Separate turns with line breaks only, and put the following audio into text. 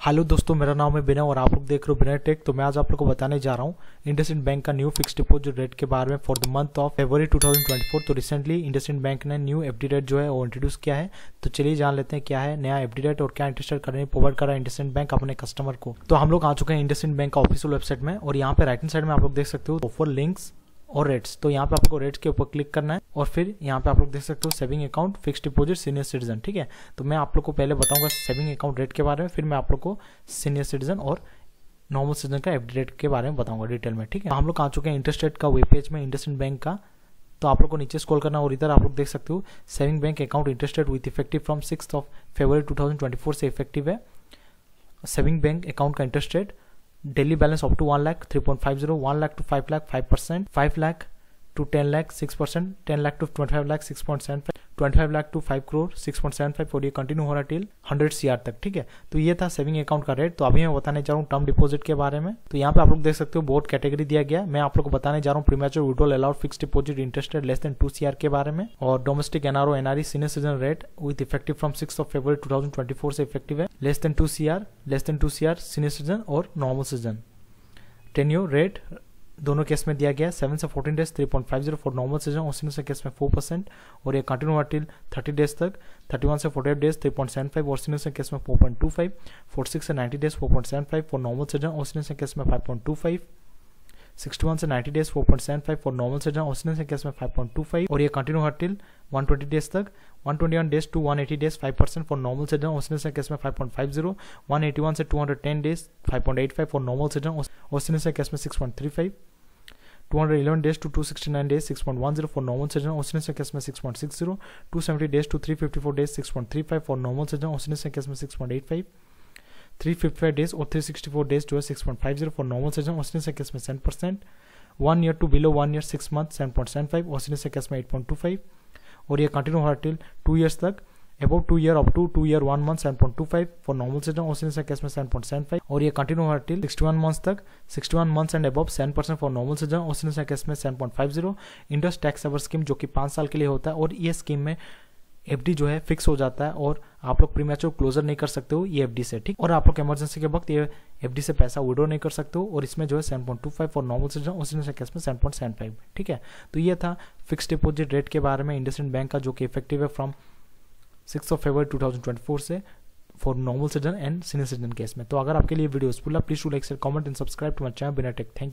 Hello दोस्तों, मेरा नाम है बिना और आप लोग देख रहे हो बिना टेक। तो मैं आज आप लोग को बताने जा रहा हूँ इंडसइंड बैंक का न्यू फिक्स डिपॉजिट रेट के बारे में for the month of February 2024। तो रिसेंटली इंडसइंड बैंक ने न्यू एफडी रेट जो है वो इंट्रोड्यूस किया है। तो चलिए जान लेते हैं क्या है नया एफडी रेट और क्या इंटरेस्ट रेट करने प्रोवाइड कर रहा है इंडसइंड बैंक अपने कस्टमर को। तो हम लोग आ चुके हैं इंडसइंड बैंक का ऑफिशियल वेबसाइट में और यहाँ पे राइट हैंड साइड में आप लोग देख सकते हो ऑफर लिंक्स और रेट्स। तो यहाँ पे आपको रेट्स के ऊपर क्लिक करना है और फिर यहाँ पे आप लोग देख सकते हो saving account, fix deposit, senior citizen. ठीक है, तो मैं आप लोग को पहले बताऊंगा सेविंग अकाउंट रेट के बारे में, फिर मैं आप लोग को सीनियर सिटीजन और नॉर्मल सिटीजन का एफडी रेट के बारे में बताऊंगा डिटेल में। ठीक है, हम लोग आ चुके हैं इंटरेस्ट रेट का वेब पेज में इंडसइंड बैंक का। तो आप लोग को नीचे स्क्रॉल करना और इधर आप लोग देख सकते हो saving bank account interest rate with effective from 6 फरवरी 2024 से इफेक्टिव है। सेविंग बैंक अकाउंट का interest rate daily balance up to 1 lakh 3.50, 1 lakh to 5 lakh 5%, 5 lakh to 10 lakh 6%, 10 lakh to 25 lakh 6.75, 25 lakh to 5 crore 6.75 और ये कंटिन्यू हो रहा है टिल 100 CR तक। ठीक है, तो ये था सेविंग अकाउंट का रेट। तो अभी मैं बताने जा रहा हूँ टर्म डिपॉजिट के बारे में। तो यहाँ पे आप लोग देख सकते हो बहुत कैटेगरी दिया गया। मैं आप लोग को बताने जा रहा हूँ premature withdrawal allowed fix deposit interest rate less than 2 CR के बारे में, और domestic NRO NRE senior citizen rate with effective from 6 फरवरी 2024 से इफेक्टिव है। Less than 2 CR, less than 2 CR senior citizen और नॉर्मल सिटीजन। टेन्योर रेट दोनों case में दिया गया है 7 से 14 डेज 3.50 फॉर नॉर्मल सीजन और सीनियर केस में 4%, और ये कंटिन्यू टिल 30 डेज तक। 31 से 48 डेज 3.75 और सीनियर केस में 4.25, 46 से 90 डेज 4.75 फॉर नॉर्मल सीजन और सीनियर केस में 5.25, 61 से 90 डेज 4.75 फॉर नॉर्मल सीजन और सीनियर केस में 5.25, और ये कंटिन्यू टिल 120 डेज तक। 121 days to 180 days 5% for normal season और सीनियर केस में 5.50, 181 से 210 डेज 5.85 फॉर नॉर्मल सीजन और सीनियर केस में 6.35, 211 days to 269 days 6.10 for normal season और सीनियर केस में 6.60, 270 days to 354 days 6.35 for normal season और senior case में 6.85, 355 days और 364 days जो है 6.50 for normal season और सीनियर केस में 7%, 1 year to below 1 year 6 months 7.75 और सीनियर केस में 8.25, और ये कंटिन्यू हो रहा टिल 2 years तक। above 2 year up to 2 year 1 month 7.25 for normal season और सीनियर केस में 7.75, और ये कंटिन्यू हो रहा टिल 61 months तक। 61 months and above 7% for normal season और सीनियर केस में 7.50। इंडस टैक्स सेवर स्कीम जो कि 5 साल के लिए होता है, और ये स्कीम में एफडी जो है फिक्स हो जाता है और आप लोग प्रीमैच्योर क्लोजर नहीं कर सकते हो ये एफडी से। ठीक, और आप लोग इमरजेंसी के वक्त ये एफडी से पैसा विड्रॉ नहीं कर सकते हो, और इसमें जो है 7.25 फॉर नॉर्मल सीजन और सीनियर केस में 7.75। ठीक है, तो ये था फिक्स डिपॉजिट रेट के बारे में इंडसइंड बैंक का, जो कि इफेक्टिव है फ्रॉम 6 फरवरी 2024 से for normal citizen and senior citizen case में। तो अगर आपके लिए वीडियो यूजफुल है please do like share comment and subscribe to my channel Bina tech. Thank you.